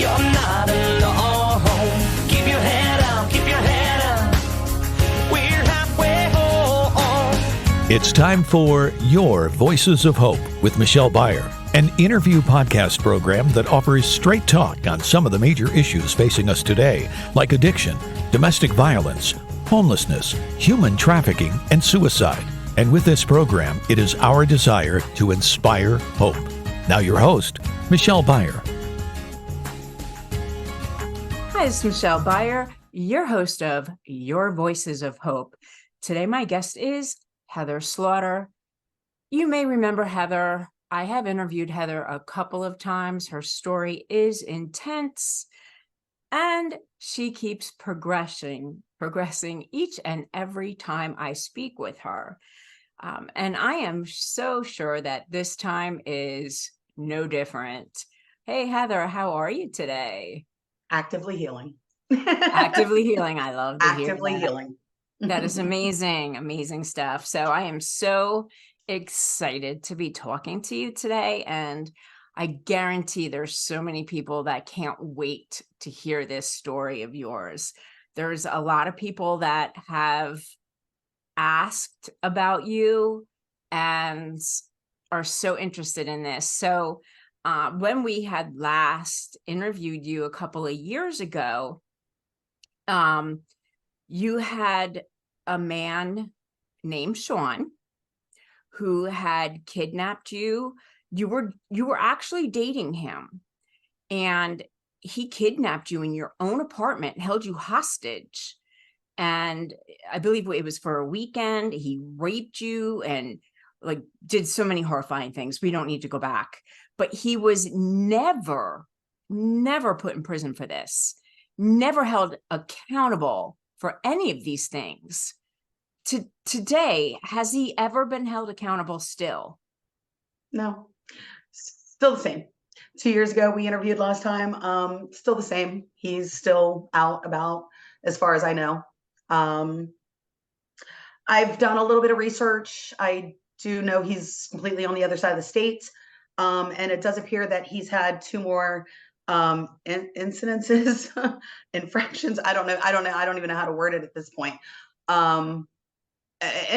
You're not alone. Keep your head up, keep your head up. We're halfway home. It's time for Your Voices of Hope with Michelle Beyer, an interview podcast program that offers straight talk on some of the major issues facing us today, like addiction, domestic violence, homelessness, human trafficking, and suicide. And with this program, it is our desire to inspire hope. Now your host, Michelle Beyer. Hi, this is Michelle Beyer, your host of Your Voices of Hope. Today, my guest is Heather Slaughter. You may remember Heather. I have interviewed Heather a couple of times. Her story is intense, and she keeps progressing each and every time I speak with her. And I am so sure that this time is no different. Hey, Heather, how are you today? Actively healing. Actively healing. I love to hear Actively that. healing. That is amazing, amazing stuff. So I am so excited to be talking to you today. And I guarantee there's so many people that can't wait to hear this story of yours. There's a lot of people that have asked about you and are so interested in this. So when we had last interviewed you a couple of years ago, you had a man named Sean who had kidnapped you. You were actually dating him, and he kidnapped you in your own apartment, held you hostage. And I believe it was for a weekend. He raped you and like did so many horrifying things. We don't need to go back. But he was never put in prison for this, never held accountable for any of these things. Today, has he ever been held accountable still? No, still the same. 2 years ago, we interviewed last time. Still the same. He's still out about, as far as I know. I've done a little bit of research. I do know he's completely on the other side of the state. And it does appear that he's had 2 more incidences, infractions. I don't know. I don't even know how to word it at this point. And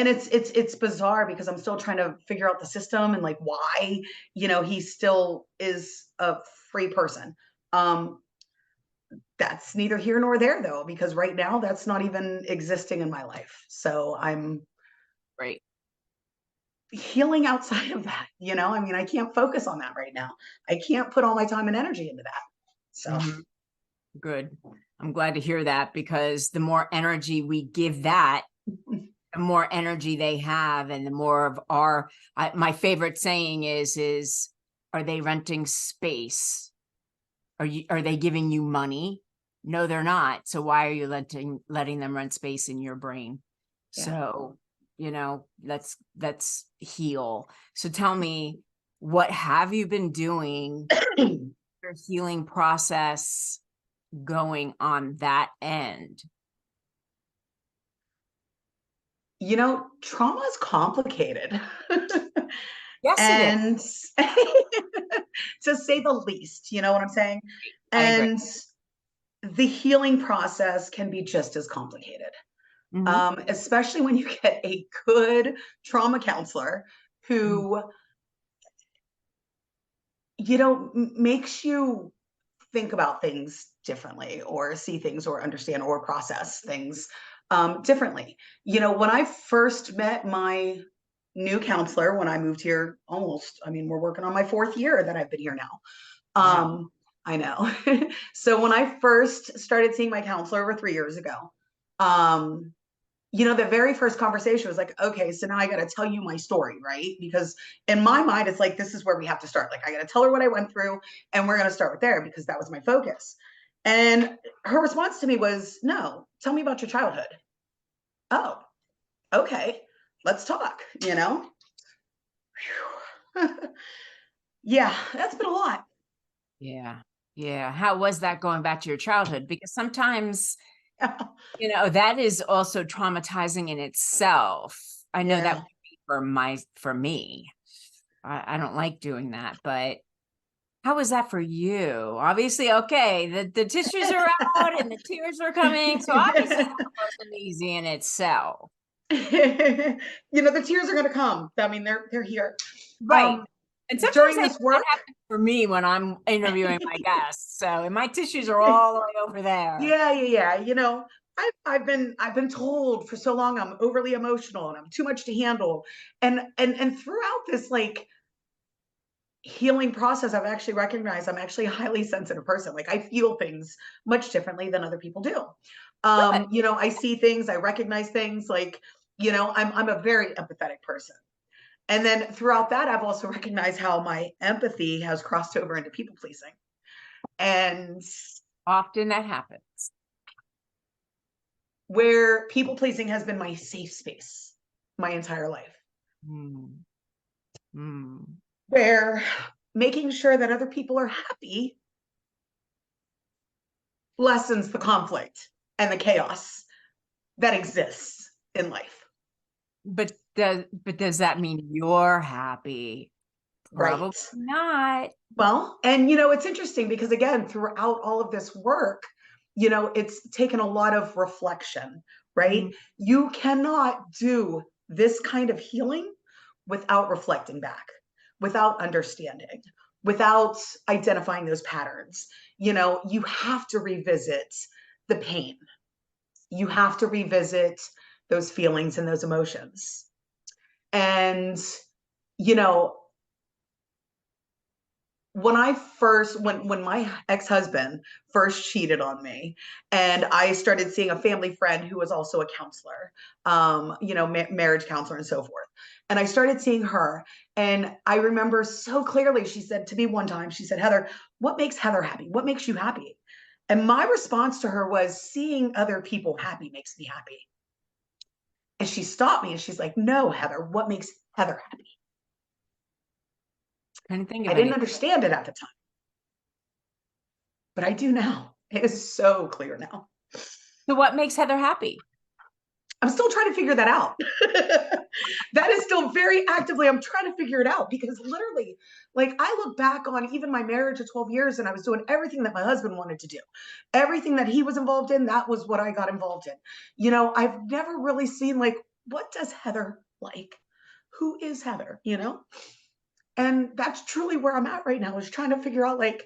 it's bizarre because I'm still trying to figure out the system and like why, he still is a free person. That's neither here nor there though, because right now that's not even existing in my life. So I'm Right. healing outside of that, I can't focus on that right now. I can't put all my time and energy into that. So Good. I'm glad to hear that, because the more energy we give that, the more energy they have, and the more of my favorite saying is, are they renting space? Are they giving you money? No, they're not. So why are you letting them rent space in your brain? Yeah. So, let's heal. So tell me, what have you been doing? Your healing process going on that end? Trauma is complicated. Yes, and to say the least, you know what I'm saying? And the healing process can be just as complicated. Especially when you get a good trauma counselor who, makes you think about things differently, or see things, or understand, or process things differently. When I first met my new counselor, when I moved here, we're working on my 4th year that I've been here now. Wow. I know. So when I first started seeing my counselor over 3 years ago, the very first conversation was like, okay, so now I got to tell you my story, right? Because in my mind, it's like, this is where we have to start. Like, I got to tell her what I went through, and we're going to start with there, because that was my focus. And her response to me was, no, tell me about your childhood. Oh, okay, let's talk, Yeah, that's been a lot. Yeah. Yeah. How was that going back to your childhood? Because sometimes, that is also traumatizing in itself. I know that would be for me. I don't like doing that, but How was that for you? Obviously, okay, the tissues are out and the tears are coming. So obviously that wasn't easy in itself. The tears are going to come. I mean, they're here. Right. And sometimes During this that work, happens for me when I'm interviewing my guests. So, and my tissues are all the way over there. yeah. I've been told for so long I'm overly emotional and I'm too much to handle. And throughout this like healing process, I've actually recognized I'm actually a highly sensitive person. Like I feel things much differently than other people do. Good. I see things, I recognize things like, I'm a very empathetic person. And then throughout that, I've also recognized how my empathy has crossed over into people pleasing. And Often that happens. where people pleasing has been my safe space my entire life, Mm. Mm. where making sure that other people are happy lessens the conflict and the chaos that exists in life. But does that mean you're happy? Probably Right. not. Well, and it's interesting because again, throughout all of this work, it's taken a lot of reflection, right? Mm. You cannot do this kind of healing without reflecting back, without understanding, without identifying those patterns. You have to revisit the pain. You have to revisit those feelings and those emotions. And, you know, when my ex-husband first cheated on me and I started seeing a family friend who was also a counselor, marriage counselor and so forth, and I started seeing her, and I remember so clearly she said to me one time, she said, Heather, what makes Heather happy? What makes you happy? And my response to her was, seeing other people happy makes me happy. And she stopped me and she's like, no, Heather, what makes Heather happy? Couldn't think I of didn't any. understand it at the time, but I do now. It is so clear now. So what makes Heather happy? I'm still trying to figure that out. That is still very actively, I'm trying to figure it out because literally, like, I look back on even my marriage of 12 years and I was doing everything that my husband wanted to do. Everything that he was involved in, that was what I got involved in. I've never really seen, like, what does Heather like? Who is Heather? And that's truly where I'm at right now, is trying to figure out, like,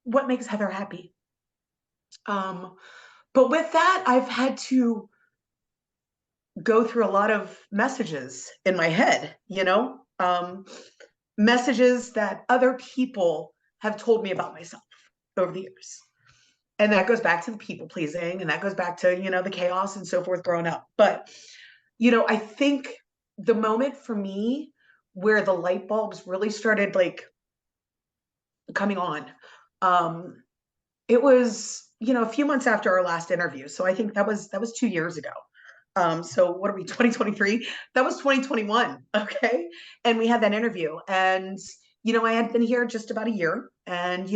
what makes Heather happy. But with that, I've had to go through a lot of messages in my head, messages that other people have told me about myself over the years. And that goes back to the people pleasing, and that goes back to, the chaos and so forth growing up. But, I think the moment for me where the light bulbs really started like coming on, it was, a few months after our last interview. So I think that was 2 years ago. So what are we, 2023? That was 2021. Okay. And we had that interview, and, I had been here just about a year, and,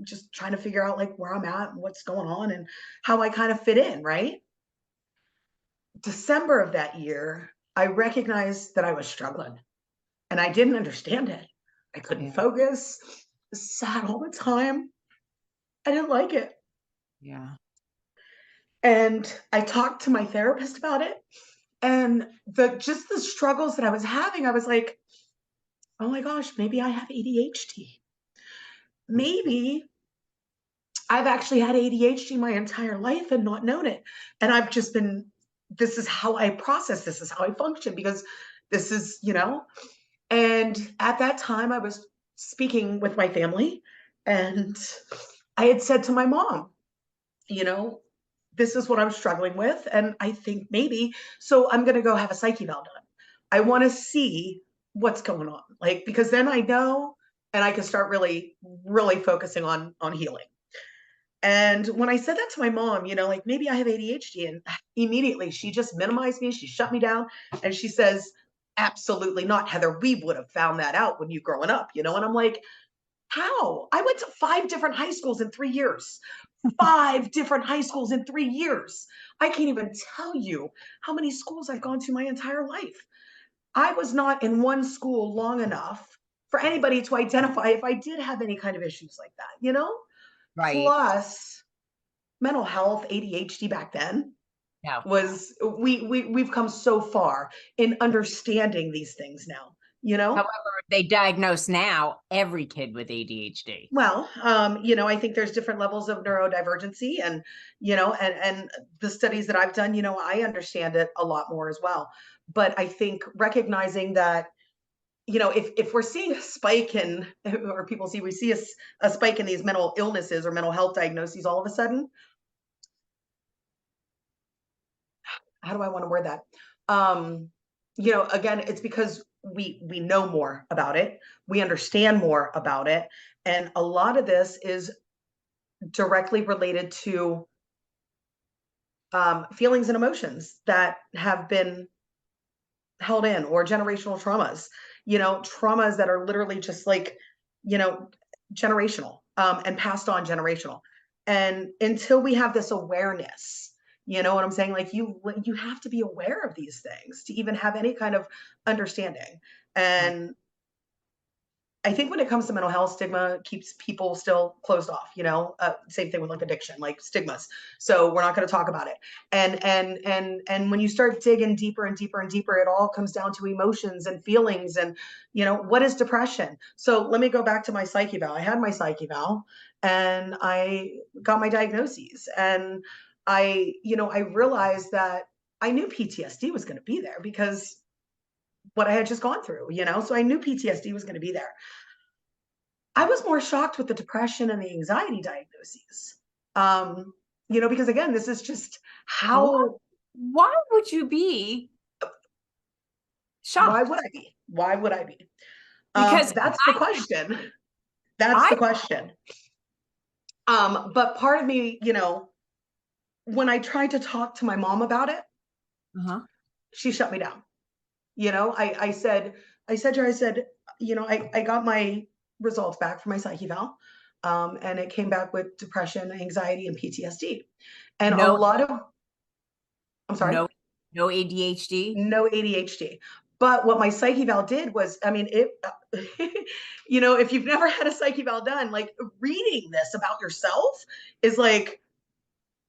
just trying to figure out like where I'm at and what's going on and how I kind of fit in. Right. December of that year, I recognized that I was struggling and I didn't understand it. I couldn't focus, sad all the time. I didn't like it. Yeah. And I talked to my therapist about it, and the struggles that I was having, I was like, oh my gosh, maybe I have ADHD. Maybe I've actually had ADHD my entire life and not known it. And I've just been, this is how I process, this is how I function, because this is, and at that time I was speaking with my family, and I had said to my mom, you know, this is what I'm struggling with. And I think maybe, so I'm going to go have a psyche eval done. I want to see what's going on. Like, because then I know, and I can start really, really focusing on healing. And when I said that to my mom, like, maybe I have ADHD, and immediately she just minimized me. She shut me down, and she says, absolutely not, Heather. We would have found that out when you growing up, and I'm like, how? I went to 5 different high schools in 3 years. 5 different high schools in 3 years. I can't even tell you how many schools I've gone to my entire life. I was not in one school long enough for anybody to identify if I did have any kind of issues like that, you know? Right. Plus mental health, ADHD back then No. was we've come so far in understanding these things now, you know? However, they diagnose now every kid with ADHD. Well, I think there's different levels of neurodivergency and, and the studies that I've done, I understand it a lot more as well. But I think recognizing that, if we're seeing a spike in, or people see, we see a spike in these mental illnesses or mental health diagnoses all of a sudden, how do I want to word that? Again, it's because we know more about it, we understand more about it, and a lot of this is directly related to feelings and emotions that have been held in, or generational traumas, traumas that are literally just like, you know, generational, and passed on generational. And until we have this awareness, you know what I'm saying? Like you have to be aware of these things to even have any kind of understanding. Right. And I think when it comes to mental health, stigma keeps people still closed off, same thing with like addiction, like stigmas. So we're not going to talk about it. And when you start digging deeper and deeper and deeper, it all comes down to emotions and feelings and, what is depression? So let me go back to my psych eval. I had my psych eval and I got my diagnoses, and I realized that I knew PTSD was going to be there because what I had just gone through, so I knew PTSD was going to be there. I was more shocked with the depression and the anxiety diagnoses. Because again, this is just how. Why would you be Why shocked? would I be? Why would I be? Because That's the question. That's I, the question. But part of me, when I tried to talk to my mom about it, uh-huh. she shut me down. I said, I got my results back from my psych eval, and it came back with depression, anxiety, and PTSD. And a No, lot of, I'm sorry, no, no ADHD. no ADHD. But what my psych eval did was, I mean, if you've never had a psych eval done, like reading this about yourself is like,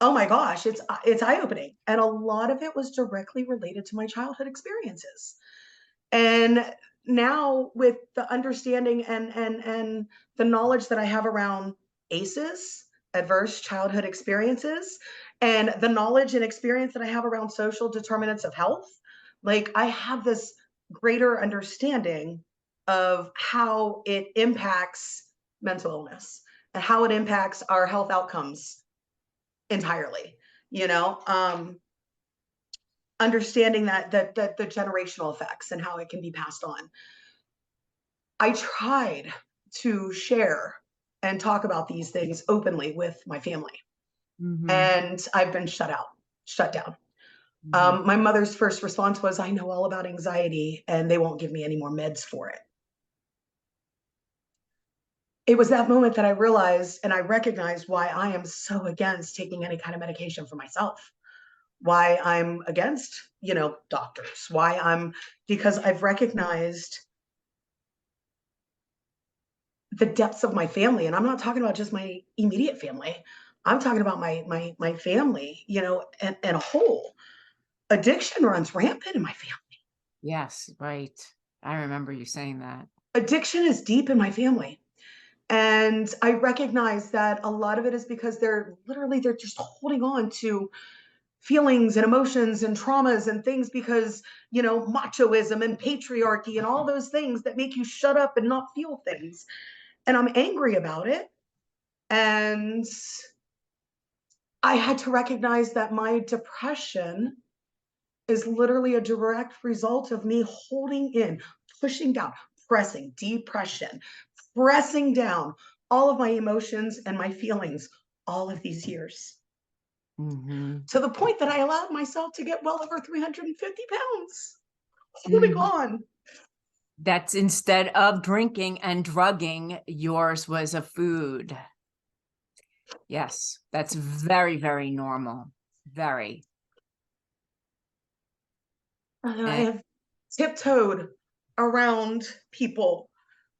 oh my gosh, it's eye opening. And a lot of it was directly related to my childhood experiences. And now with the understanding and the knowledge that I have around ACEs, adverse childhood experiences, and the knowledge and experience that I have around social determinants of health, like I have this greater understanding of how it impacts mental illness and how it impacts our health outcomes entirely, you know understanding that the generational effects and how it can be passed on. I tried to share and talk about these things openly with my family, Mm-hmm. and I've been shut down. Mm-hmm. My mother's first response was, I know all about anxiety and they won't give me any more meds for it. It was that moment that I realized and I recognized why I am so against taking any kind of medication for myself, why I'm against, doctors, because I've recognized the depths of my family. And I'm not talking about just my immediate family. I'm talking about my family, and a whole. Addiction runs rampant in my family. Yes, right. I remember you saying that. Addiction is deep in my family. And I recognize that a lot of it is because they're just holding on to feelings and emotions and traumas and things because, machoism and patriarchy and all those things that make you shut up and not feel things. And I'm angry about it. And I had to recognize that my depression is literally a direct result of me holding in, pushing down, pressing, depression, pressing down all of my emotions and my feelings all of these years. Mm-hmm. To the point that I allowed myself to get well over 350 pounds holding Mm-hmm. on. That's instead of drinking and drugging, yours was a food. Yes, that's very, very normal. Very. And I And have tiptoed around people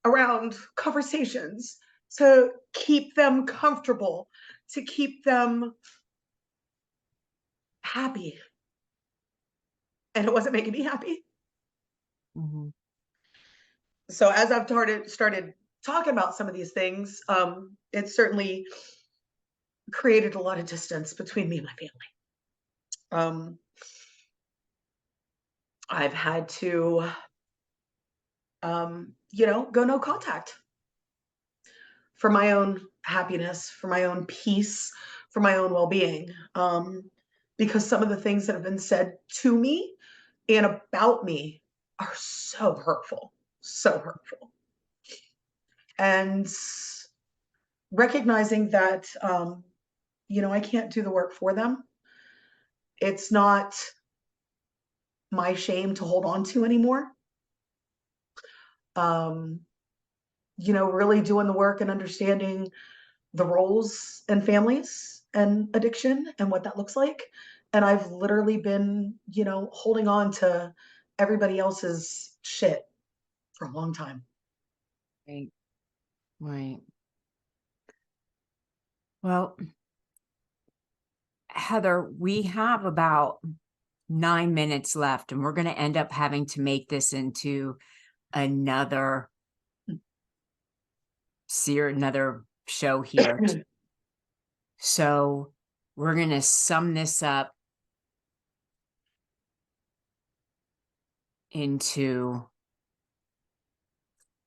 around conversations to keep them comfortable, to keep them happy. And it wasn't making me happy. Mhm. So as I've started talking about some of these things, it certainly created a lot of distance between me and my family. I've had to, go no contact for my own happiness, for my own peace, for my own well-being. Because some of the things that have been said to me and about me are so hurtful, so hurtful. And recognizing that, I can't do the work for them. It's not my shame to hold on to anymore. Um, really doing the work and understanding the roles in families and addiction and what that looks like. And I've literally been, holding on to everybody else's shit for a long time. Right. Right. Well, Heather, we have about 9 minutes left, and we're going to end up having to make this into another another show here. So we're going to sum this up into,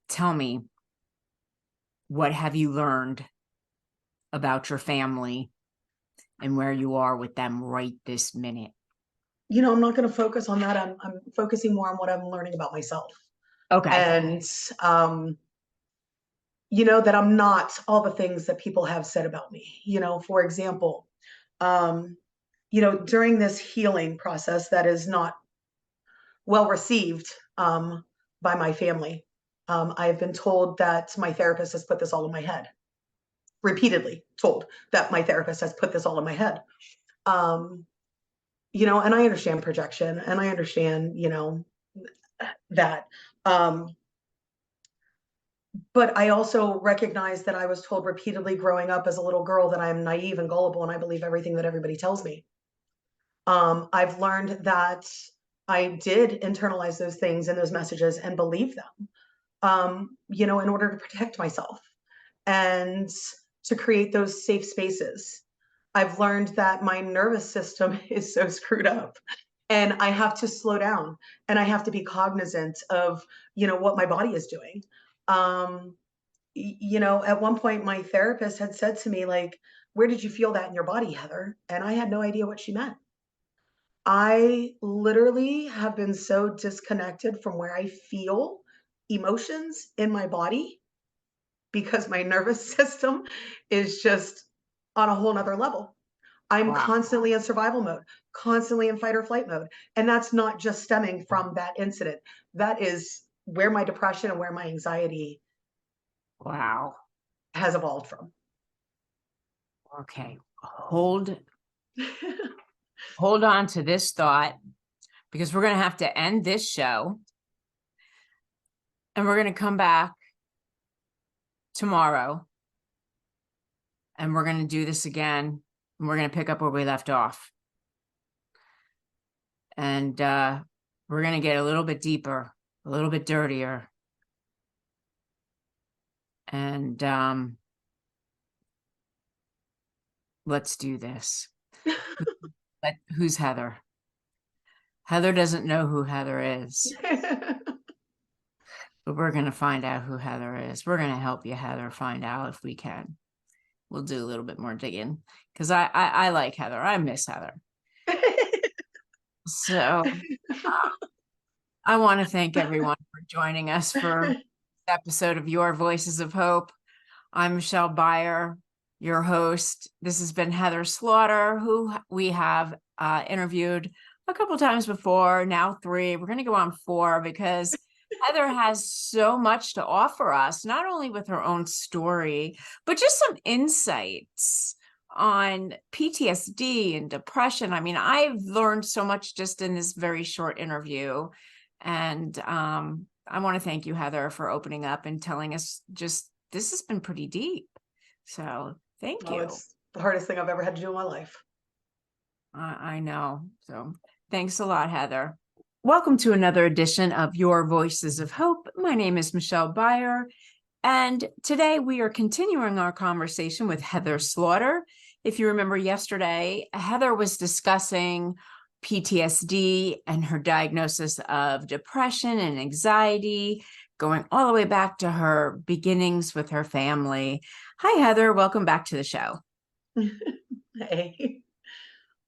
tell me, what have you learned about your family and where you are with them right this minute? I'm not going to focus on that. I'm focusing more on what I'm learning about myself. Okay. And, that I'm not all the things that people have said about me. For example, during this healing process that is not well received by my family, I've been told that my therapist has put this all in my head. Repeatedly told that my therapist has put this all in my head. And I understand projection, and I understand, that. But I also recognize that I was told repeatedly growing up as a little girl that I'm naive and gullible and I believe everything that everybody tells me. I've learned that I did internalize those things and those messages and believe them, in order to protect myself and to create those safe spaces. I've learned that my nervous system is so screwed up and I have to slow down and I have to be cognizant of, what my body is doing. At one point my therapist had said to me, like, where did you feel that in your body, Heather? And I had no idea what she meant. I literally have been so disconnected from where I feel emotions in my body because my nervous system is just on a whole nother level. I'm Wow. constantly in survival mode, constantly in fight or flight mode. And that's not just stemming from that incident. That is where my depression and where my anxiety Wow. has evolved from. Okay. Hold on to this thought, because we're going to have to end this show and we're going to come back tomorrow and we're going to do this again and we're going to pick up where we left off. And we're going to get a little bit deeper, a little bit dirtier. And let's do this. But who's Heather? Heather doesn't know who Heather is. But we're going to find out who Heather is. We're going to help you, Heather, find out if we can. We'll do a little bit more digging because I like Heather. I miss Heather. So I want to thank everyone for joining us for this episode of Your Voices of Hope. I'm Michelle Beyer, your host. This has been Heather Slaughter, who we have interviewed a couple times before, now 3. We're going to go on 4 because Heather has so much to offer us, not only with her own story, but just some insights on PTSD and depression. I mean, I've learned so much just in this very short interview. And I want to thank you, Heather, for opening up and telling us this has been pretty deep. So thank Oh, you. it's the hardest thing I've ever had to do in my life. I know. So thanks a lot, Heather. Welcome to another edition of Your Voices of Hope. My name is Michelle Byer, and today we are continuing our conversation with Heather Slaughter. If you remember yesterday, Heather was discussing PTSD and her diagnosis of depression and anxiety, going all the way back to her beginnings with her family. Hi, Heather. Welcome back to the show. Hey.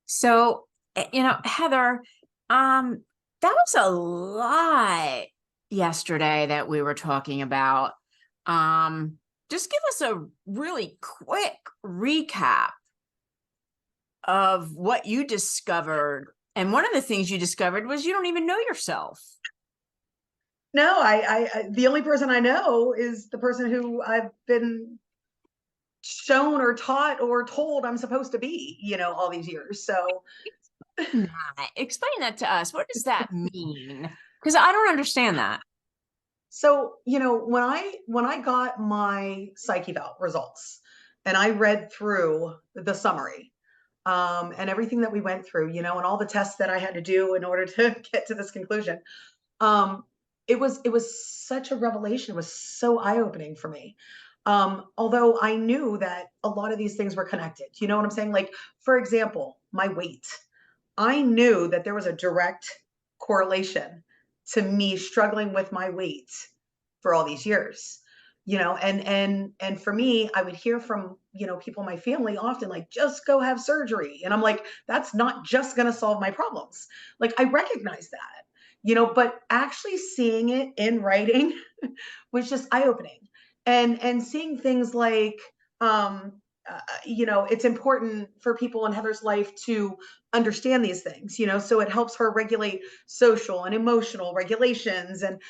So, Heather, that was a lot yesterday that we were talking about. Just give us a really quick recap of what you discovered. And one of the things you discovered was you don't even know yourself. No, I the only person I know is the person who I've been shown or taught or told I'm supposed to be, all these years. So Explain that to us. What does that mean? Because I don't understand that. So, when I got my psych eval results and I read through the summary, and everything that we went through, and all the tests that I had to do in order to get to this conclusion, it was such a revelation. It was so eye-opening for me. Although I knew that a lot of these things were connected. You know what I'm saying? Like, for example, my weight. I knew that there was a direct correlation to me struggling with my weight for all these years. And for me, I would hear from, people in my family often like, just go have surgery. And I'm like, that's not just going to solve my problems. Like, I recognize that, but actually seeing it in writing was just eye-opening. And seeing things like, it's important for people in Heather's life to understand these things, so it helps her regulate social and emotional regulations. And,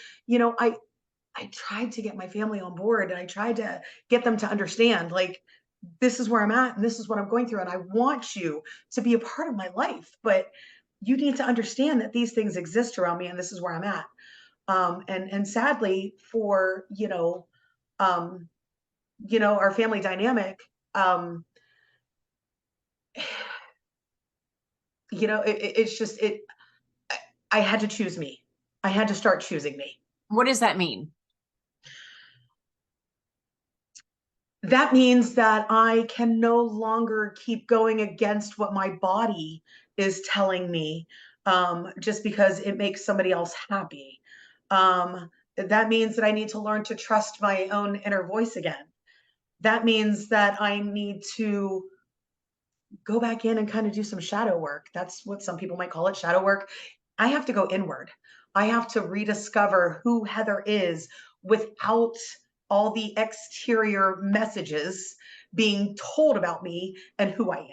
I tried to get my family on board, and I tried to get them to understand, like, this is where I'm at and this is what I'm going through. And I want you to be a part of my life, but you need to understand that these things exist around me and this is where I'm at. And sadly for, um, our family dynamic, it's just, I had to choose me. I had to start choosing me. What does that mean? That means that I can no longer keep going against what my body is telling me, just because it makes somebody else happy. That means that I need to learn to trust my own inner voice again. That means that I need to go back in and kind of do some shadow work. That's what some people might call it, shadow work. I have to go inward. I have to rediscover who Heather is without all the exterior messages being told about me and who I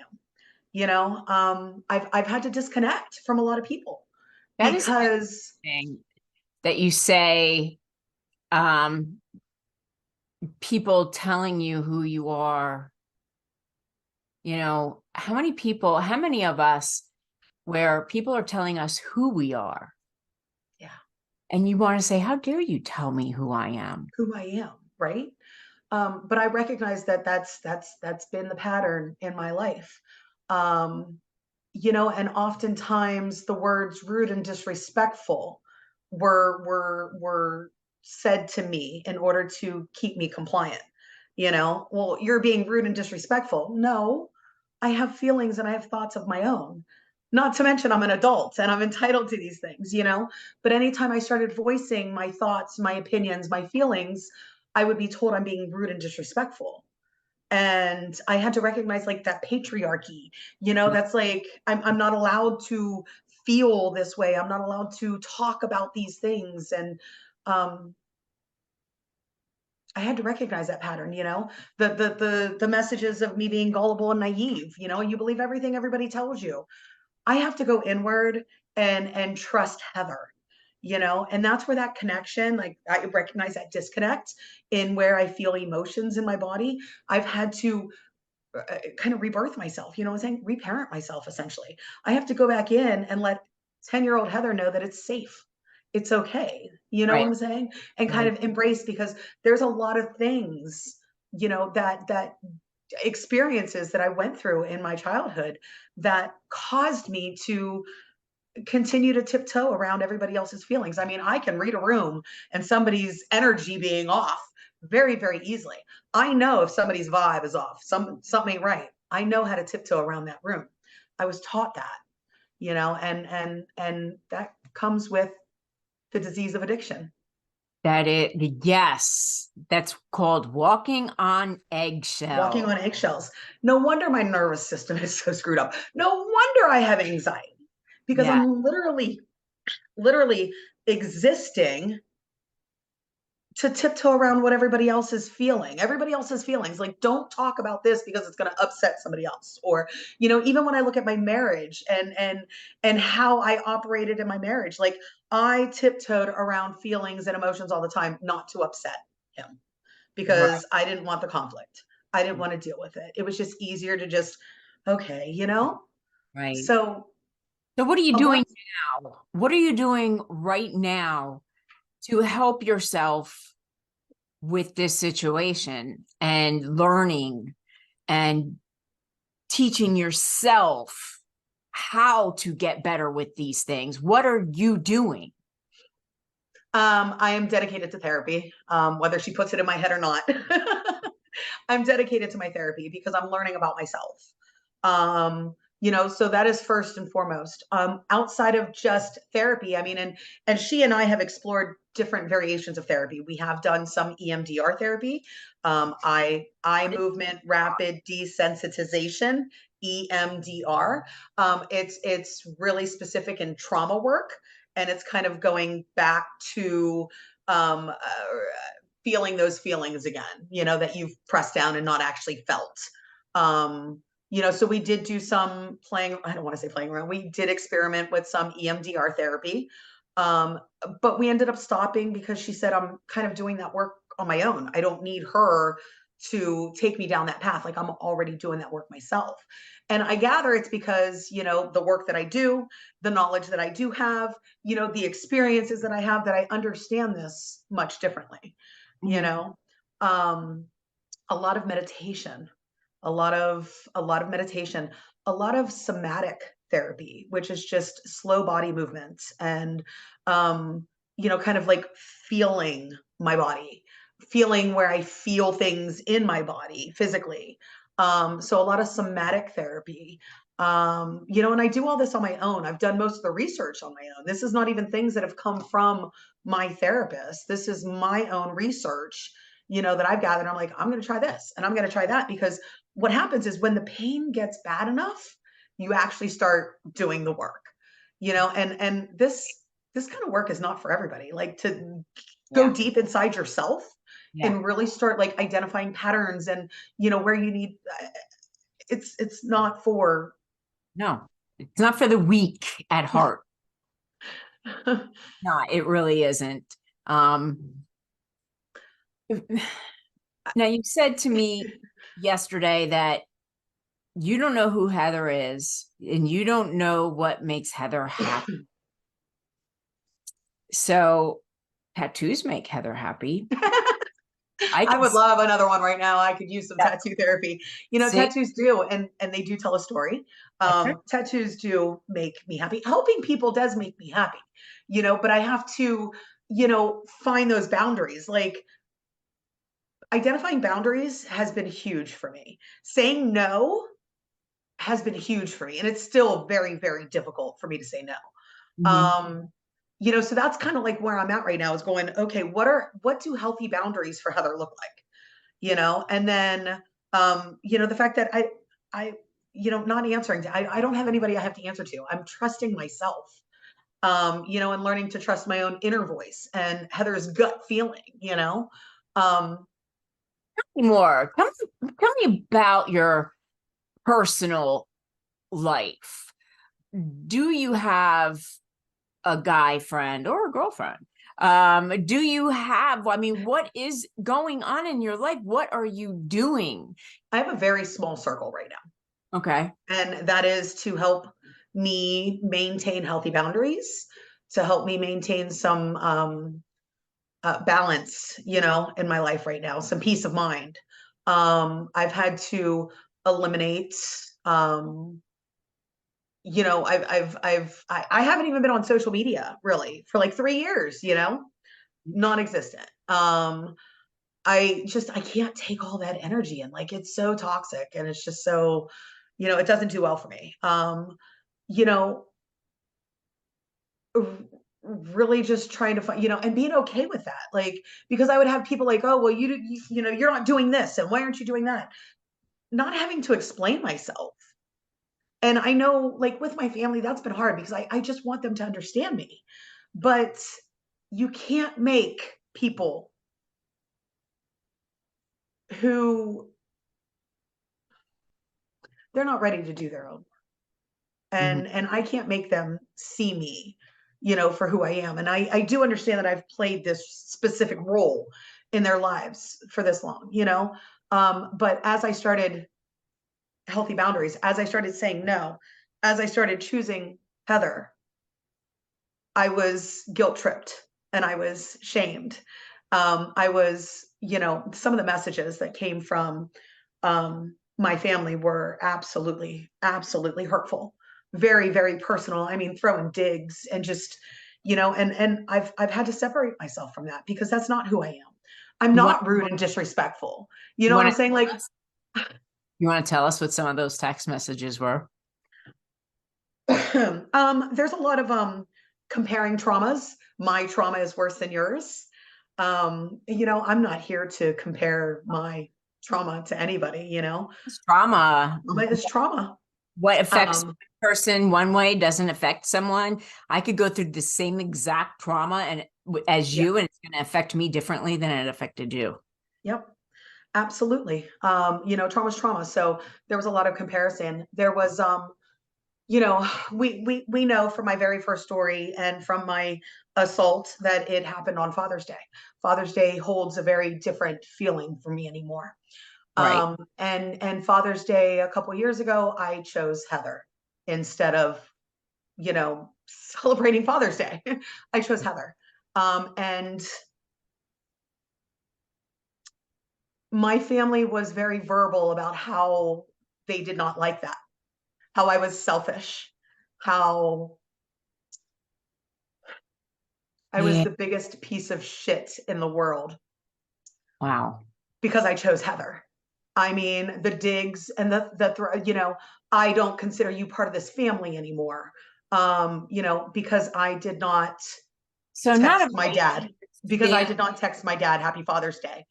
am. I've had to disconnect from a lot of people That is because interesting that you say, people telling you who you are. How many of us where people are telling us who we are, yeah, and you want to say, how dare you tell me who I am? who I am, right? But I recognize that that's been the pattern in my life. Um, and oftentimes the words rude and disrespectful were said to me in order to keep me compliant. Well, you're being rude and disrespectful. No, I have feelings and I have thoughts of my own. Not to mention I'm an adult and I'm entitled to these things, But anytime I started voicing my thoughts, my opinions, my feelings, I would be told I'm being rude and disrespectful. And I had to recognize like that patriarchy, that's like, I'm not allowed to feel this way. I'm not allowed to talk about these things. And I had to recognize that pattern, the messages of me being gullible and naive, you believe everything everybody tells you. I have to go inward and trust Heather, and that's where that connection, like I recognize that disconnect in where I feel emotions in my body. I've had to kind of rebirth myself, what I'm saying? Reparent myself, essentially. I have to go back in and let 10-year-old Heather know that it's safe. it's okay. You know what Right. I'm saying? And kind Right. of embrace, because there's a lot of things, that experiences that I went through in my childhood that caused me to continue to tiptoe around everybody else's feelings. I mean, I can read a room and somebody's energy being off very, very easily. I know if somebody's vibe is off, something ain't right. I know how to tiptoe around that room. I was taught that, and that comes with the disease of addiction. Yes, that's called walking on Walking eggshells. on eggshells. No wonder my nervous system is so screwed up. No wonder I have anxiety, because Yeah. I'm literally existing to tiptoe around what everybody else is feeling. Everybody else's feelings. Like, don't talk about this because it's going to upset somebody else. Or, even when I look at my marriage and how I operated in my marriage, like, I tiptoed around feelings and emotions all the time, not to upset him, Right. because I didn't want the conflict. I didn't want to deal with it. It was just easier to just, okay, Right. So So what are you a lot. doing now? What are you doing right now to help yourself with this situation and learning and teaching yourself how to get better with these things? What are you doing? I am dedicated to therapy, whether she puts it in my head or not. I'm dedicated to my therapy because I'm learning about myself. So that is first and foremost. Outside of just therapy, I mean, and she and I have explored different variations of therapy. We have done some EMDR therapy, eye movement rapid desensitization, EMDR. It's really specific in trauma work, and it's kind of going back to feeling those feelings again, that you've pressed down and not actually felt. So we did do some playing, I don't want to say playing around, we did experiment with some EMDR therapy. Um, but we ended up stopping because she said, I'm kind of doing that work on my own. I don't need her to take me down that path. Like, I'm already doing that work myself. And I gather it's because, the work that I do, the knowledge that I do have, the experiences that I have, that I understand this much differently, you Mhm. know, um, a lot of meditation, a lot of meditation, a lot of somatic therapy, which is just slow body movements and, kind of like feeling my body, feeling where I feel things in my body physically. So a lot of somatic therapy. And I do all this on my own. I've done most of the research on my own. This is not even things that have come from my therapist. This is my own research, that I've gathered. I'm like, I'm going to try this and I'm going to try that, because what happens is when the pain gets bad enough, you actually start doing the work, and this kind of work is not for everybody. Like, to go Yeah. deep inside yourself Yeah. and really start like identifying patterns and, where you need, it's not for, No, it's not for the weak at heart. No, it really isn't. Um, now you said to me yesterday that you don't know who Heather is and you don't know what makes Heather happy. So tattoos make Heather happy. I I can would love another one right now. I could use some yeah, tattoo therapy. see. Tattoos do, and they do tell a story. Okay. Tattoos do make me happy. Helping people does make me happy, but I have to, find those boundaries. Like, identifying boundaries has been huge for me. Saying no has been huge for me, and it's still very, very difficult for me to say no. Mhm. So that's kind of like where I'm at right now, is going, okay, what do healthy boundaries for Heather look like? And then, the fact that I, not answering, I don't have anybody I have to answer to. I'm trusting myself, and learning to trust my own inner voice and Heather's gut feeling, um, More. Tell me about your personal life. Do you have a guy friend or a girlfriend? Do you have, I mean, what is going on in your life? What are you doing? I have a very small circle right Okay. now, and that is to help me maintain healthy boundaries, to help me maintain some balance, in my life right now, some peace of mind. I've had to eliminate, I haven't even been on social media really for like 3 years, non-existent. I can't take all that energy, and like, it's so toxic, and it's just so, it doesn't do well for me. You know, really just trying to find, and being okay with that. Like, because I would have people like, oh, well, you're not doing this, and why aren't you doing that? Not having to explain myself. And I know, like, with my family, that's been hard because I just want them to understand me. But you can't make people who they're not ready to do their own. Mhm. And I can't make them see me, for who I am. And I do understand that I've played this specific role in their lives for this long, but as I started healthy boundaries, as I started saying no, as I started choosing Heather, I was guilt tripped and I was shamed. I was, some of the messages that came from my family were absolutely, absolutely hurtful, very, very personal. I mean, throwing digs and just, and I've had to separate myself from that because that's not who I am. I'm You want not rude and disrespectful. You you know what want I'm saying? Like, you want to tell us what some of those text messages were? there's a lot of comparing traumas. My trauma is worse than yours. I'm not here to compare my trauma to anybody, It's trauma. trauma is trauma. What affects Um, one person one way doesn't affect someone. I could go through the same exact trauma and as yeah, you, and it's going to affect me differently than it affected you. yep, absolutely. Trauma's trauma. So there was a lot of comparison. There was, we know from my very first story and from my assault that it happened on Father's Day. Father's Day holds a very different feeling for me anymore. Right. And Father's Day a couple years ago, I chose Heather instead of, celebrating Father's Day. I chose Heather. And my family was very verbal about how they did not like that, how I was selfish, how I was Yeah. the biggest piece of shit in the world Wow. because I chose Heather. I mean, the digs and I don't consider you part of this family anymore. Because I did not So not text a my dad, because I did not text my dad Happy Father's Day.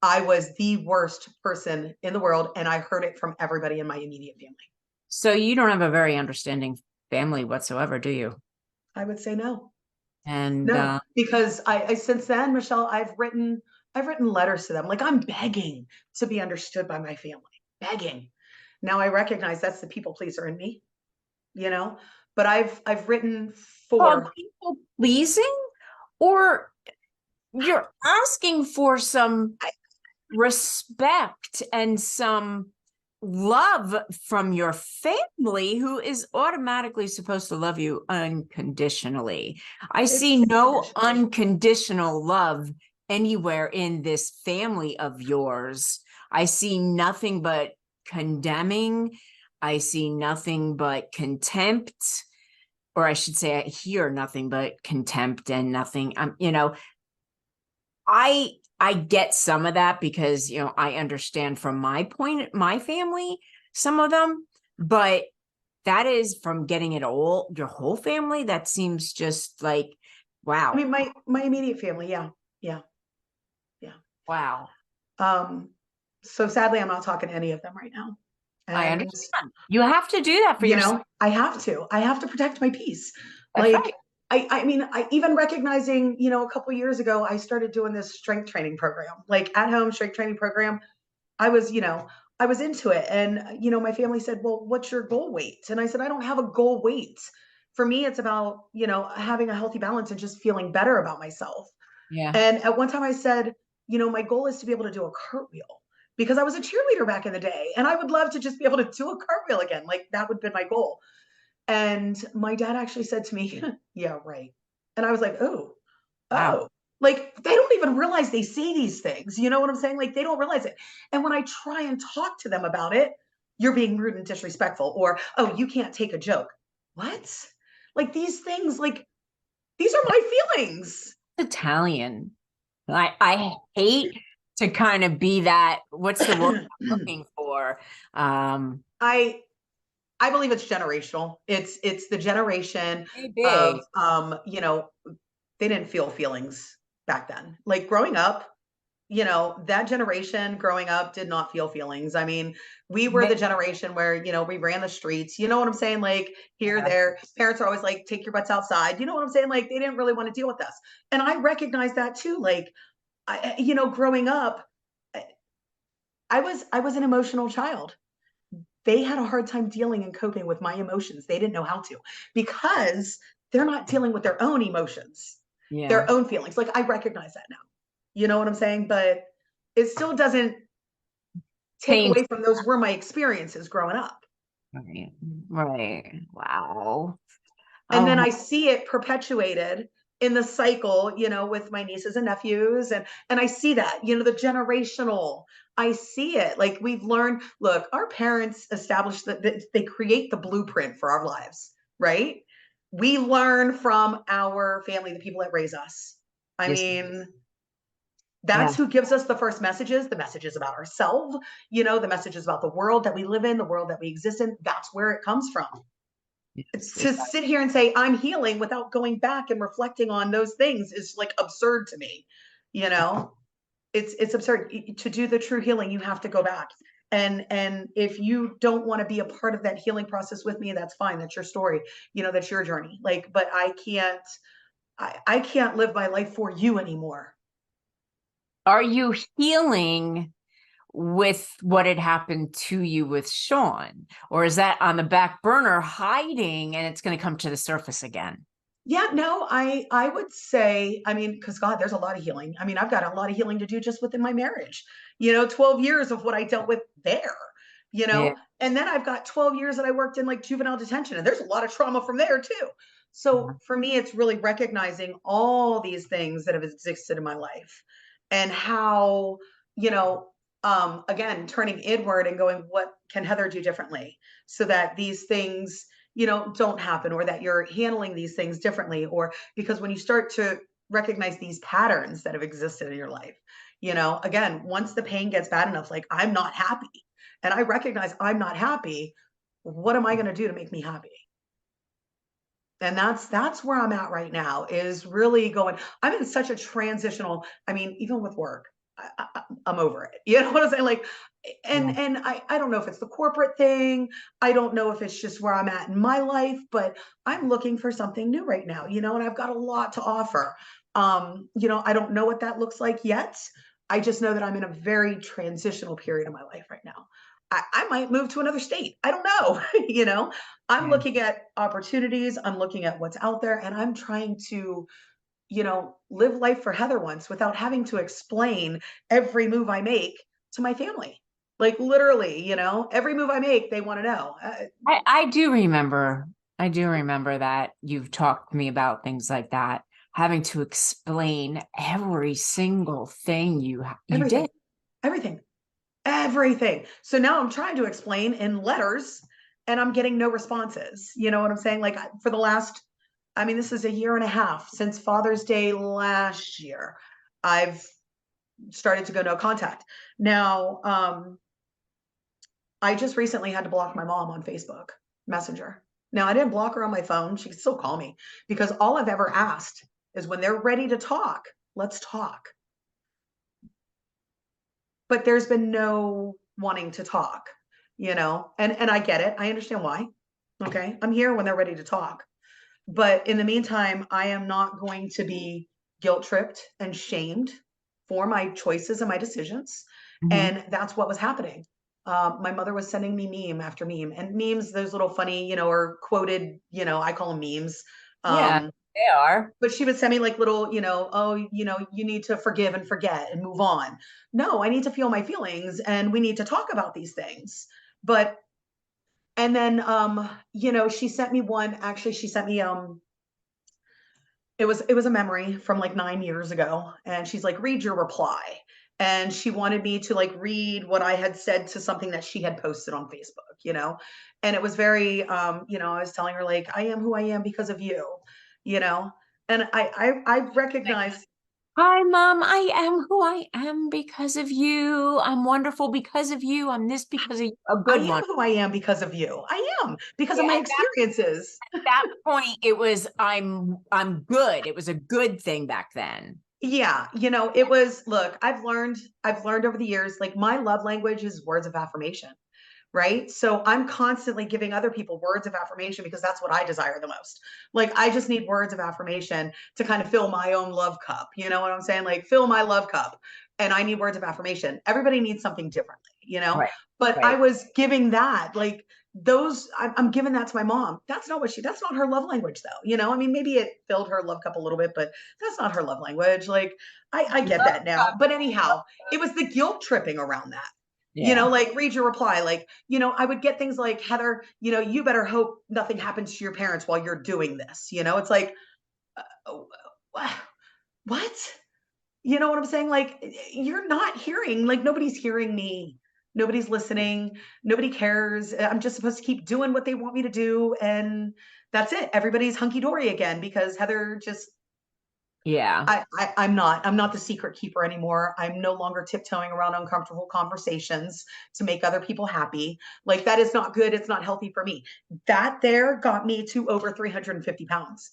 I was the worst person in the world, and I heard it from everybody in my immediate family. So you don't have a very understanding family whatsoever, do you? I would say no. And No, because I since then, Michelle, I've written letters to them. Like, I'm begging to be understood by my family, begging. Now I recognize that's the people pleaser in me, you know, but I've written called for, people pleasing, or you're asking for some respect and some love from your family who is automatically supposed to love you unconditionally. I see it's no conditional. unconditional love anywhere in this family of yours. I see nothing but condemning. I see nothing but contempt, or I should say I hear nothing but contempt and nothing. I get some of that because, I understand from my family, some of them, but that is from getting it all, your whole family. That seems just like, I wow, mean, my immediate family, yeah, yeah, yeah. wow. So sadly, I'm not talking to any of them right now, I and understand. You have to do that for yourself. I have to protect my peace. That's Like, right. I mean, I even recognizing, a couple years ago, I started doing this strength training program, like at home strength training program. I was, I was into it. And, my family said, well, what's your goal weight? And I said, I don't have a goal weight. For me, it's about, having a healthy balance and just feeling better about myself. Yeah. And at one time I said, my goal is to be able to do a cartwheel, because I was a cheerleader back in the day and I would love to just be able to do a cartwheel again. Like, that would be my goal. And my dad actually said to me, yeah, right. And I was like, oh, Wow. oh, like they don't even realize they say these things. You know what I'm saying? Like they don't realize it. And when I try and talk to them about it, you're being rude and disrespectful, or, oh, you can't take a joke. What? Like these things, like these are my feelings. Italian. I hate to kind of be that, what's the word I'm looking for? I I believe it's generational. It's the generation Pretty of big. they didn't feel feelings back then. Like growing up, that generation growing up did not feel feelings. I mean, we were the generation where, we ran the streets. You know what I'm saying? Like here, Yeah. there, parents are always like, take your butts outside. You know what I'm saying? Like they didn't really want to deal with us. And I recognize that too. Like, growing up, I I was an emotional child. They had a hard time dealing and coping with my emotions. They didn't know how to because they're not dealing with their own emotions, Yeah. their own feelings. Like I recognize that now. You know what I'm saying? But it still doesn't take Change. away from those were my experiences growing up. Right. Right. Wow. And then Oh, I see it perpetuated in the cycle, with my nieces and nephews. And I see that, the generational, I see it. Like we've learned, look, our parents established that they create the blueprint for our lives, right? We learn from our family, the people that raise us. I yes. mean, Yeah. that's who gives us the first messages, the messages about ourselves, the messages about the world that we live in, the world that we exist in. That's where it comes from. Yes. To sit here and say I'm healing without going back and reflecting on those things is like absurd to me. You know, it's absurd. To do the true healing, you have to go back. And if you don't want to be a part of that healing process with me, that's fine. That's your story. That's your journey. Like, but I can't live my life for you anymore. Are you healing with what had happened to you with Sean? Or is that on the back burner hiding and it's going to come to the surface again? Yeah, no, I would say, I mean, because God, there's a lot of healing. I mean, I've got a lot of healing to do just within my marriage. 12 years of what I dealt with there, Yeah. and then I've got 12 years that I worked in like juvenile detention, and there's a lot of trauma from there too. So for me, it's really recognizing all these things that have existed in my life and how, you know, again, turning inward and going, what can Heather do differently so that these things don't happen, or that you're handling these things differently, or because when you start to recognize these patterns that have existed in your life, again, once the pain gets bad enough, like I'm not happy and I recognize I'm not happy, what am I going to do to make me happy? And that's where I'm at right now, is really going, I'm in such a transitional, I mean, even with work, I'm over it. You know what I'm saying? Like, Yeah. and I don't know if it's the corporate thing. I don't know if it's just where I'm at in my life, but I'm looking for something new right now, and I've got a lot to offer. I don't know what that looks like yet. I just know that I'm in a very transitional period of my life right now. I might move to another state. I don't know. I'm Yeah. looking at opportunities. I'm looking at what's out there, and I'm trying to, live life for Heather once without having to explain every move I make to my family. Like literally, every move I make, they want to know. I do remember. I do remember that you've talked to me about things like that, having to explain every single thing you did. Everything, everything, everything. So now I'm trying to explain in letters and I'm getting no responses. You know what I'm saying? Like for the last, I mean, this is a year and a half since Father's Day last year. I've started to go no contact. Now, I just recently had to block my mom on Facebook Messenger. Now, I didn't block her on my phone. She can still call me because all I've ever asked is when they're ready to talk, let's talk. But there's been no wanting to talk, and I get it. I understand why. Okay. I'm here when they're ready to talk. But in the meantime, I am not going to be guilt tripped and shamed for my choices and my decisions. Mhm. And that's what was happening. My mother was sending me meme after meme, and memes, those little funny, or quoted, I call them memes. Yeah, Um, they are. but she would send me like little, oh, you need to forgive and forget and move on. No, I need to feel my feelings and we need to talk about these things. But and then she sent me one, actually she sent me it was a memory from like 9 years ago. And she's like, read your reply. And she wanted me to like read what I had said to something that she had posted on Facebook, and it was very, I was telling her like, I am who I am because of you, you know, and I recognize Hi, Mom. I am who I am because of you. I'm wonderful because of you. I'm this because of you. A I good am one. who I am because of you. I am because of Yeah, my at experiences. that point, it was I'm good. It was a good thing back then. Yeah, it was, look, I've learned over the years, like my love language is words of affirmation, right? So I'm constantly giving other people words of affirmation because that's what I desire the most. Like I just need words of affirmation to kind of fill my own love cup. You know what I'm saying? Like fill my love cup. And I need words of affirmation. Everybody needs something differently. Right. But I Right. was giving that, like those, I'm giving that to my mom. That's not her love language though. I mean, maybe it filled her love cup a little bit, but that's not her love language. Like I get that now. But anyhow, it was the guilt tripping around that. Yeah. Like read your reply. Like, I would get things like, Heather, you better hope nothing happens to your parents while you're doing this. It's like, oh, what? You know what I'm saying? Like, you're not hearing, like, nobody's hearing me. Nobody's listening. Nobody cares. I'm just supposed to keep doing what they want me to do. And that's it. Everybody's hunky dory again because Heather just Yeah. I'm not the secret keeper anymore. I'm no longer tiptoeing around uncomfortable conversations to make other people happy. Like that is not good. It's not healthy for me. That there got me to over 350 pounds,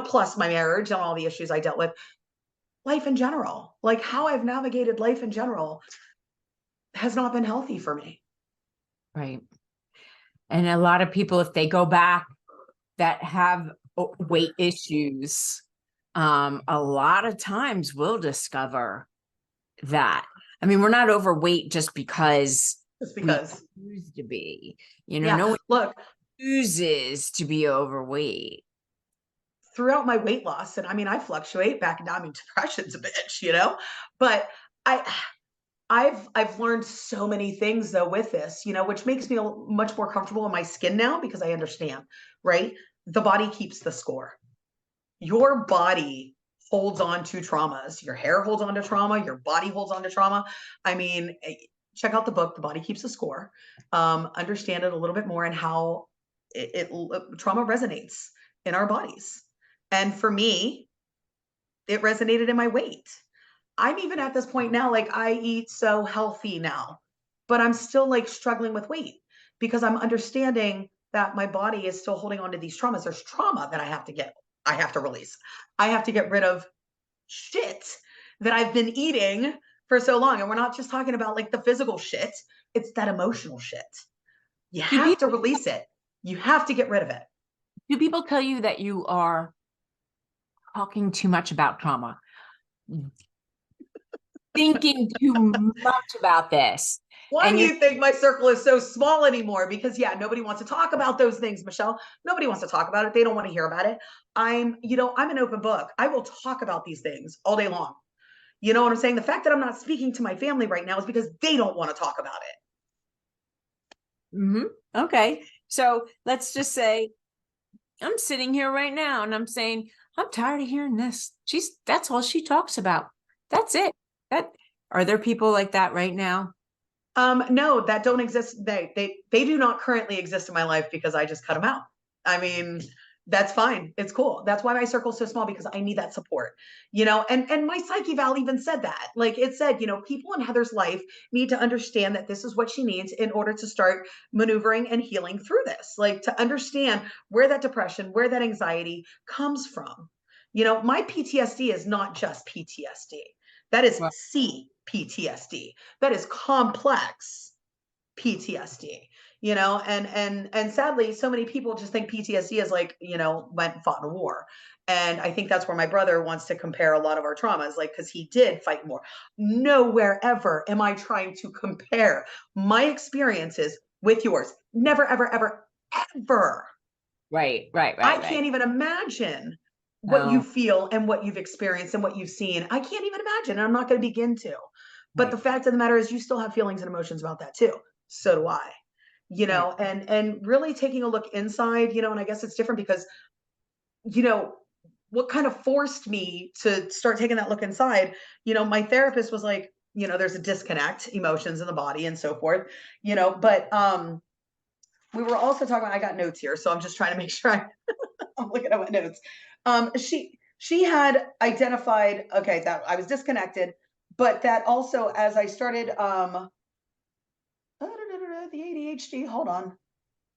plus my marriage and all the issues I dealt with. Life in general, like how I've navigated life in general has not been healthy for me. Right. And a lot of people, if they go back that have weight issues, a lot of times we'll discover that. I mean, we're not overweight just because Just we because, choose to be. yeah, No one look, chooses to be overweight. throughout my weight loss, and I mean, I fluctuate back and down. I mean, depression's a bitch, but I, I've learned so many things though with this, which makes me much more comfortable in my skin now because I understand, right? The body keeps the score. Your body holds on to traumas. Your hair holds on to trauma. Your body holds on to trauma. I mean, check out the book, The Body Keeps the Score. Understand it a little bit more and how trauma resonates in our bodies. And for me, it resonated in my weight. I'm even at this point now, like I eat so healthy now, but I'm still like struggling with weight because I'm understanding that my body is still holding on to these traumas. There's trauma that I have to release. I have to get rid of shit that I've been eating for so long. And we're not just talking about like the physical shit, it's that emotional shit. You Do have to people, release it. You have to get rid of it. do people tell you that you are talking too much about trauma? Thinking too much about this. Why And do you're you think my circle is so small anymore? Because yeah, nobody wants to talk about those things, Michelle. Nobody wants to talk about it. They don't want to hear about it. I'm an open book. I will talk about these things all day long. You know what I'm saying? The fact that I'm not speaking to my family right now is because they don't want to talk about it. okay. So let's just say I'm sitting here right now and I'm saying, I'm tired of hearing this. That's all she talks about. That's it. Are there people like that right now? No, that don't exist. They do not currently exist in my life because I just cut them out. I mean, that's fine. It's cool. That's why my circle's so small because I need that support. And my psyche val even said that. Like it said, people in Heather's life need to understand that this is what she needs in order to start maneuvering and healing through this. Like to understand where that depression, where that anxiety comes from. My PTSD is not just PTSD. That is Right. CPTSD. That is complex PTSD, and sadly, so many people just think PTSD is like, went and fought in a war. And I think that's where my brother wants to compare a lot of our traumas, like, because he did fight in war. Nowhere ever am I trying to compare my experiences with yours. Never, ever, ever, ever. Right. I can't even imagine what you Oh, feel and what you've experienced and what you've seen. I can't even imagine, and I'm not going to begin to. But right. the fact of the matter is you still have feelings and emotions about that too. So do I. Right. And really taking a look inside, and I guess it's different because, you know, what kind of forced me to start taking that look inside, my therapist was like, there's a disconnect, emotions in the body and so forth, but we were also talking about, I got notes here, so I'm just trying to make sure I'm looking at my notes. She had identified, okay, that I was disconnected, but that also as I started the ADHD, hold on.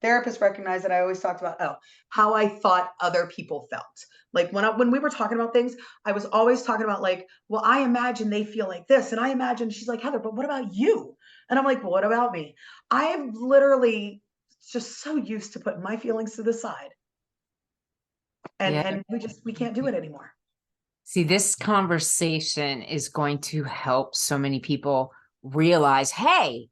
Therapists recognized that I always talked about, how I thought other people felt. Like when we were talking about things, I was always talking about like, well, I imagine they feel like this. And I imagine, she's like, Heather, but what about you? And I'm like, well, what about me? I am literally just so used to putting my feelings to the side. Yeah. And we can't do it anymore. See, this conversation is going to help so many people realize, hey,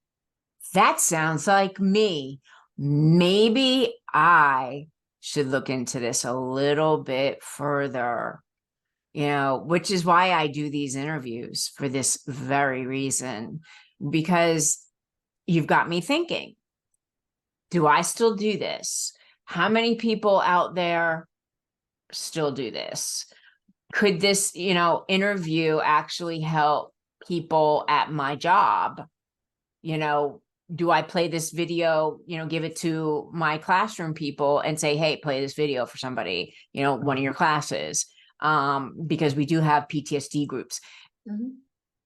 that sounds like me. Maybe I should look into this a little bit further, which is why I do these interviews for this very reason, because you've got me thinking, do I still do this? How many people out there still do this? Could this, interview actually help people at my job? Do I play this video, give it to my classroom people and say, hey, play this video for somebody, one of your classes, because we do have PTSD groups. Mhm.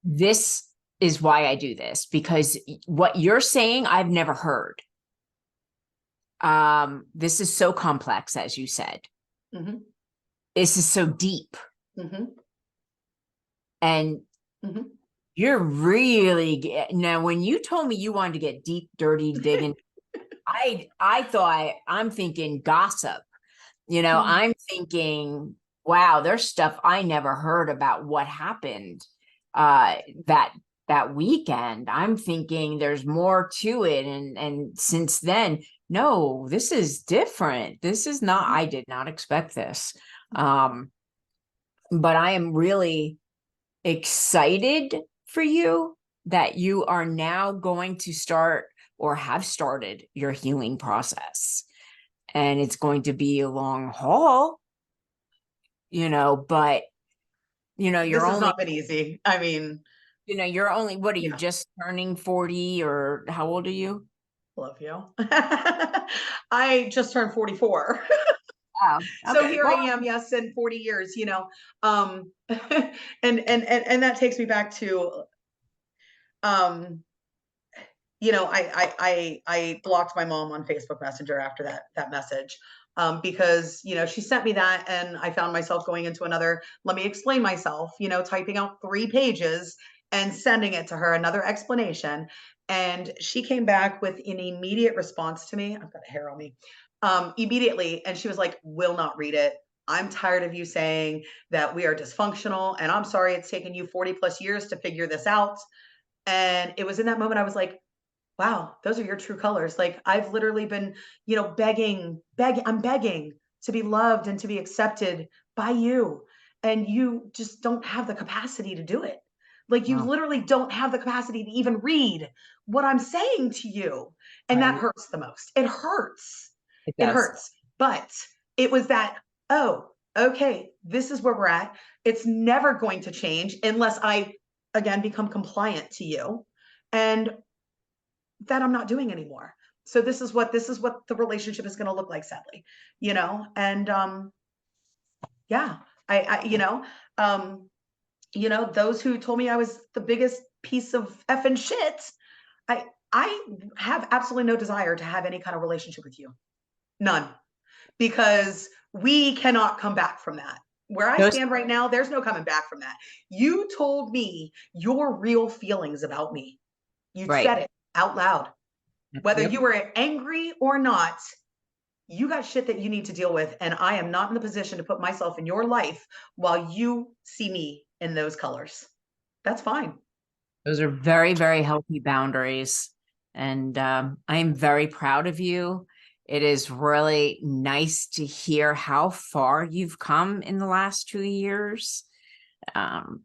This is why I do this, because what you're saying, I've never heard. This is so complex, as you said. Mhm. This is so deep. Mhm. And Mhm. you're really now, when you told me you wanted to get deep, dirty, digging, I thought, I'm thinking gossip. Mhm. I'm thinking, wow, there's stuff I never heard about what happened that weekend. I'm thinking there's more to it. And since then, no, this is different. This is not, I did not expect this. But I am really excited for you that you are now going to start or have started your healing process. And it's going to be a long haul, but This you're has only, not been easy. I mean, you're only, what are you, Yeah. just turning 40, or how old are you? love you. I just turned 44. Wow. So Okay. here I Well, am, yes, in 40 years, and that takes me back to, um, I blocked my mom on Facebook Messenger after that message, because she sent me that, and I found myself going into another. Let me explain myself. Typing out 3 pages and sending it to her, another explanation, and she came back with an immediate response to me. I've got a hair on me. Immediately, and she was like, "Will not read it. I'm tired of you saying that we are dysfunctional, and I'm sorry it's taken you 40 plus years to figure this out." And it was in that moment I was like, wow, those are your true colors. Like I've literally been, I'm begging to be loved and to be accepted by you. And you just don't have the capacity to do it. Like you well, literally don't have the capacity to even read what I'm saying to you. And that right. hurts the most. It hurts. It It does. hurts. But it was that, oh, okay, this is where we're at. It's never going to change unless I again become compliant to you. And that I'm not doing anymore. So this is what the relationship is going to look like, sadly, and yeah, um, those who told me I was the biggest piece of effing shit, I have absolutely no desire to have any kind of relationship with you, none, because we cannot come back from that. Where I Those, stand right now, there's no coming back from that. You told me your real feelings about me. You right. said it out loud. Whether Yep. you were angry or not, you got shit that you need to deal with. And I am not in the position to put myself in your life while you see me in those colors. That's fine. Those are very, very healthy boundaries. And I'm very proud of you. It is really nice to hear how far you've come in the last 2 years. Um,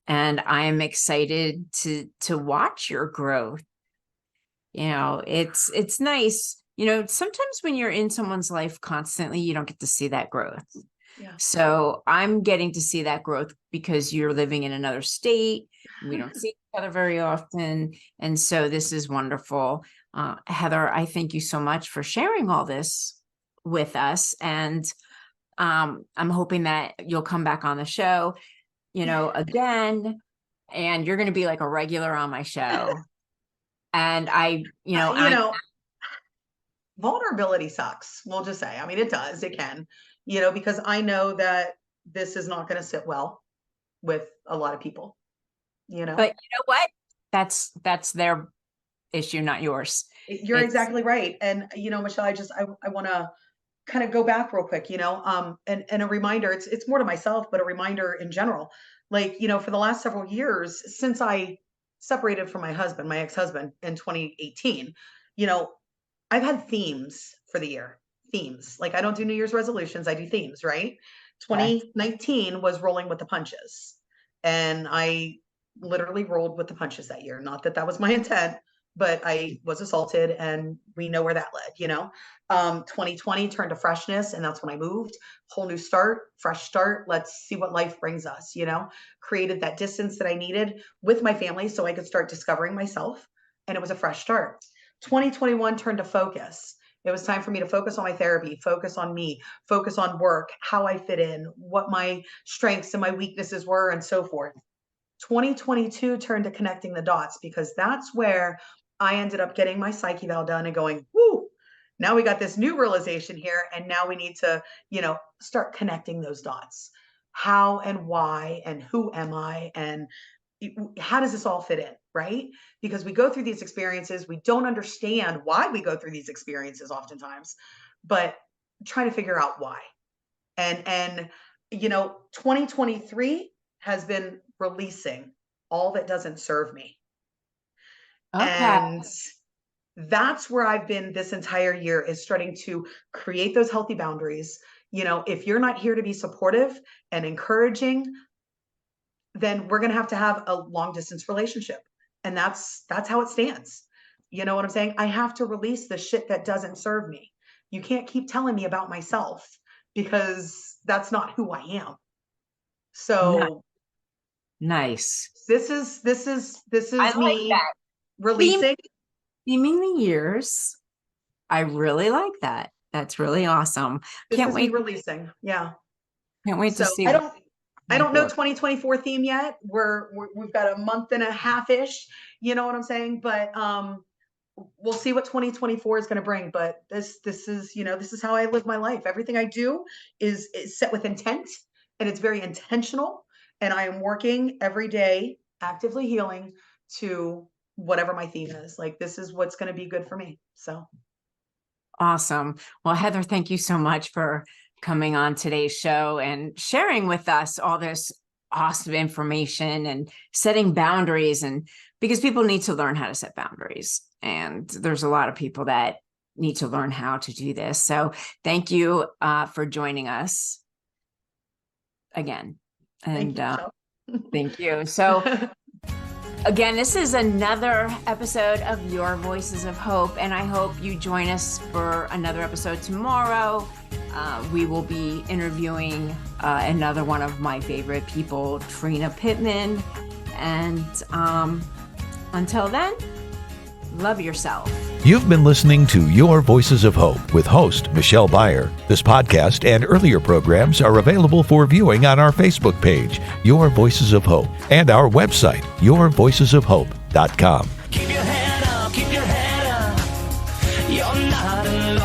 and I'm excited to watch your growth. It's nice. Sometimes when you're in someone's life constantly, you don't get to see that growth. Yeah. So I'm getting to see that growth because you're living in another state. We don't see each other very often. And so this is wonderful. Heather, I thank you so much for sharing all this with us. And I'm hoping that you'll come back on the show, again, and you're going to be like a regular on my show. And vulnerability sucks. We'll just say, I mean, it does, it can, because I know that this is not going to sit well with a lot of people, but you know what? That's their issue, not yours. You're exactly right. And, Michelle, I want to kind of go back real quick, and a reminder, it's more to myself, but a reminder in general, like, for the last several years since I separated from my ex-husband in 2018, I've had themes for the year. Themes. Like, I don't do New Year's resolutions. I do themes, right? 2019 was rolling with the punches. And I literally rolled with the punches that year. Not that that was my intent, but I was assaulted, and we know where that led, 2020 turned to freshness, and that's when I moved. Whole new start, fresh start. Let's see what life brings us, created that distance that I needed with my family so I could start discovering myself. And it was a fresh start. 2021 turned to focus. It was time for me to focus on my therapy, focus on me, focus on work, how I fit in, what my strengths and my weaknesses were, and so forth. 2022 turned to connecting the dots, because that's where I ended up getting my psyche eval done and going, whoo, now we got this new realization here. And now we need to, start connecting those dots. How and why and who am I? And how does this all fit in, right? Because we go through these experiences, we don't understand why we go through these experiences oftentimes, but trying to figure out why. And 2023 has been releasing all that doesn't serve me. Okay. And that's where I've been this entire year, is starting to create those healthy boundaries. If you're not here to be supportive and encouraging, then we're going to have a long distance relationship. And that's how it stands. You know what I'm saying? I have to release the shit that doesn't serve me. You can't keep telling me about myself, because that's not who I am. So nice. This is I me like releasing. Theming the years. I really like that. That's really awesome. Can't wait. Releasing. Yeah. Can't wait to see. I don't know 2024 theme yet. We've got a month and a half-ish, you know what I'm saying? But we'll see what 2024 is going to bring. But this is how I live my life. Everything I do is set with intent, and it's very intentional. And I am working every day, actively healing to whatever my theme is. Like, this is what's going to be good for me. So awesome. Well, Heather, thank you so much for coming on today's show and sharing with us all this awesome information and setting boundaries. And because people need to learn how to set boundaries, and there's a lot of people that need to learn how to do this. So thank you for joining us again. And thank you. So again, this is another episode of Your Voices of Hope, and I hope you join us for another episode tomorrow. We will be interviewing another one of my favorite people, Trina Pittman. And until then, love yourself. You've been listening to Your Voices of Hope with host Michelle Beyer. This podcast and earlier programs are available for viewing on our Facebook page, Your Voices of Hope, and our website, yourvoicesofhope.com. Keep your head up, keep your head up. You're not alone.